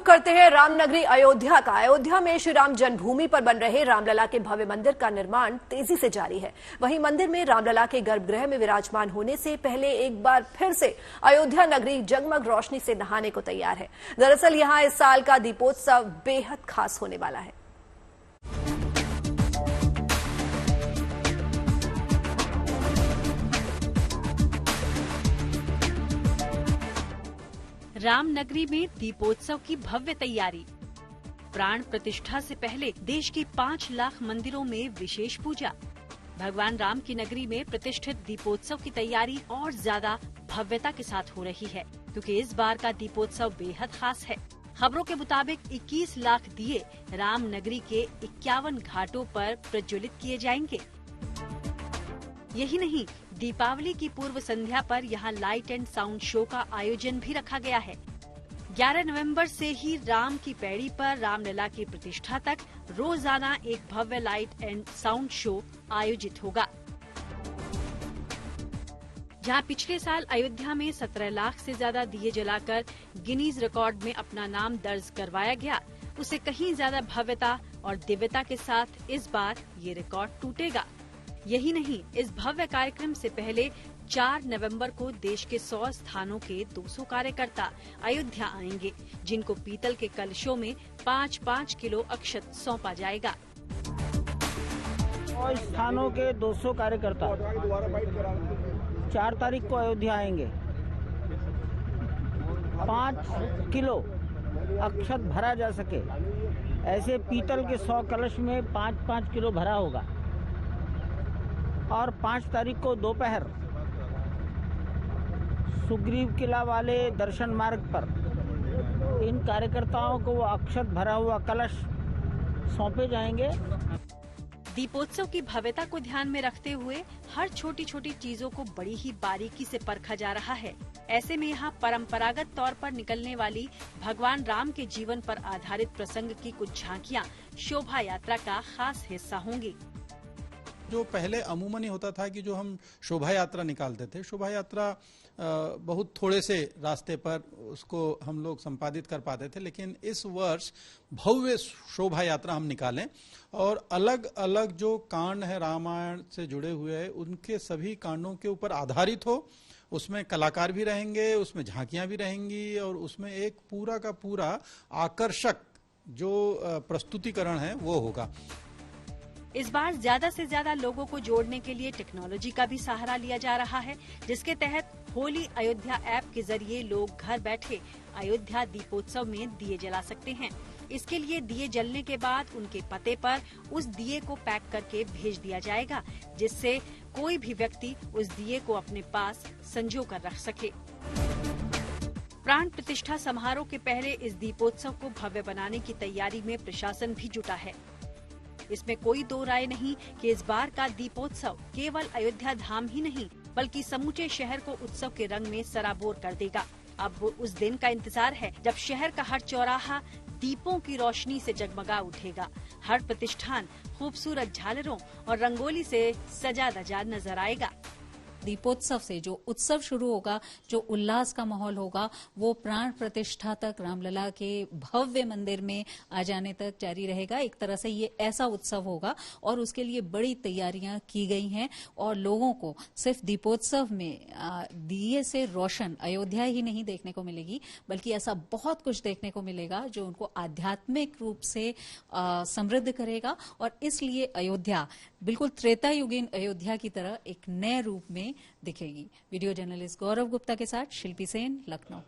रुख करते हैं रामनगरी अयोध्या का। अयोध्या में श्री राम जन्मभूमि पर बन रहे रामलला के भव्य मंदिर का निर्माण तेजी से जारी है। वहीं मंदिर में रामलला के गर्भगृह में विराजमान होने से पहले एक बार फिर से अयोध्या नगरी जगमग रोशनी से नहाने को तैयार है। दरअसल यहां इस साल का दीपोत्सव बेहद खास होने वाला है। रामनगरी में दीपोत्सव की भव्य तैयारी। प्राण प्रतिष्ठा से पहले देश के 5 लाख मंदिरों में विशेष पूजा। भगवान राम की नगरी में प्रतिष्ठित दीपोत्सव की तैयारी और ज्यादा भव्यता के साथ हो रही है, क्योंकि इस बार का दीपोत्सव बेहद खास है। खबरों के मुताबिक 21 लाख दिए रामनगरी के 51 घाटों पर प्रज्वलित किए जाएंगे। यही नहीं, दीपावली की पूर्व संध्या पर यहां लाइट एंड साउंड शो का आयोजन भी रखा गया है। 11 नवंबर से ही राम की पैड़ी पर रामलला की प्रतिष्ठा तक रोजाना एक भव्य लाइट एंड साउंड शो आयोजित होगा। जहां पिछले साल अयोध्या में 17 लाख से ज्यादा दिए जलाकर गिनीज रिकॉर्ड में अपना नाम दर्ज करवाया गया, उसे कहीं ज्यादा भव्यता और दिव्यता के साथ इस बार ये रिकॉर्ड टूटेगा। यही नहीं, इस भव्य कार्यक्रम से पहले 4 नवंबर को देश के 100 स्थानों के 200 कार्यकर्ता अयोध्या आएंगे, जिनको पीतल के कलशों में 5-5 किलो अक्षत सौंपा जाएगा। 100 स्थानों के 200 कार्यकर्ता 4 तारीख को अयोध्या आएंगे। 5 किलो अक्षत भरा जा सके ऐसे पीतल के 100 कलश में 5-5 किलो भरा होगा। और 5 तारीख को दोपहर सुग्रीव किला वाले दर्शन मार्ग पर इन कार्यकर्ताओं को वो अक्षत भरा हुआ कलश सौंपे जाएंगे। दीपोत्सव की भव्यता को ध्यान में रखते हुए हर छोटी छोटी चीजों को बड़ी ही बारीकी से परखा जा रहा है। ऐसे में यहाँ परंपरागत तौर पर निकलने वाली भगवान राम के जीवन पर आधारित प्रसंग की कुछ झांकियाँ शोभा यात्रा का खास हिस्सा होंगी। जो पहले अमूमन ही होता था कि जो हम शोभा यात्रा निकालते थे, शोभा यात्रा बहुत थोड़े से रास्ते पर उसको हम लोग संपादित कर पाते थे, लेकिन इस वर्ष भव्य शोभा यात्रा हम निकालें और अलग अलग जो कांड है रामायण से जुड़े हुए हैं उनके सभी कांडों के ऊपर आधारित हो। उसमें कलाकार भी रहेंगे, उसमें झांकियां भी रहेंगी और उसमें एक पूरा का पूरा आकर्षक जो प्रस्तुतिकरण है वो होगा। इस बार ज्यादा से ज्यादा लोगों को जोड़ने के लिए टेक्नोलॉजी का भी सहारा लिया जा रहा है, जिसके तहत होली अयोध्या ऐप के जरिए लोग घर बैठे अयोध्या दीपोत्सव में दिए जला सकते हैं। इसके लिए दिए जलने के बाद उनके पते पर उस दिए को पैक करके भेज दिया जाएगा, जिससे कोई भी व्यक्ति उस दिए को अपने पास संजो कर रख सके। प्राण प्रतिष्ठा समारोह के पहले इस दीपोत्सव को भव्य बनाने की तैयारी में प्रशासन भी जुटा है। इसमें कोई दो राय नहीं कि इस बार का दीपोत्सव केवल अयोध्या धाम ही नहीं बल्कि समूचे शहर को उत्सव के रंग में सराबोर कर देगा। अब उस दिन का इंतजार है जब शहर का हर चौराहा दीपों की रोशनी से जगमगा उठेगा। हर प्रतिष्ठान खूबसूरत झालरों और रंगोली से सजा धजा नजर आएगा। दीपोत्सव से जो उत्सव शुरू होगा, जो उल्लास का माहौल होगा, वो प्राण प्रतिष्ठा तक रामलला के भव्य मंदिर में आ जाने तक जारी रहेगा। एक तरह से ये ऐसा उत्सव होगा और उसके लिए बड़ी तैयारियां की गई हैं और लोगों को सिर्फ दीपोत्सव में दिए से रोशन अयोध्या ही नहीं देखने को मिलेगी, बल्कि ऐसा बहुत कुछ देखने को मिलेगा जो उनको आध्यात्मिक रूप से समृद्ध करेगा। और इसलिए अयोध्या बिल्कुल त्रेता युगीन अयोध्या की तरह एक नए रूप में दिखेगी। वीडियो जर्नलिस्ट गौरव गुप्ता के साथ शिल्पी सेन, लखनऊ।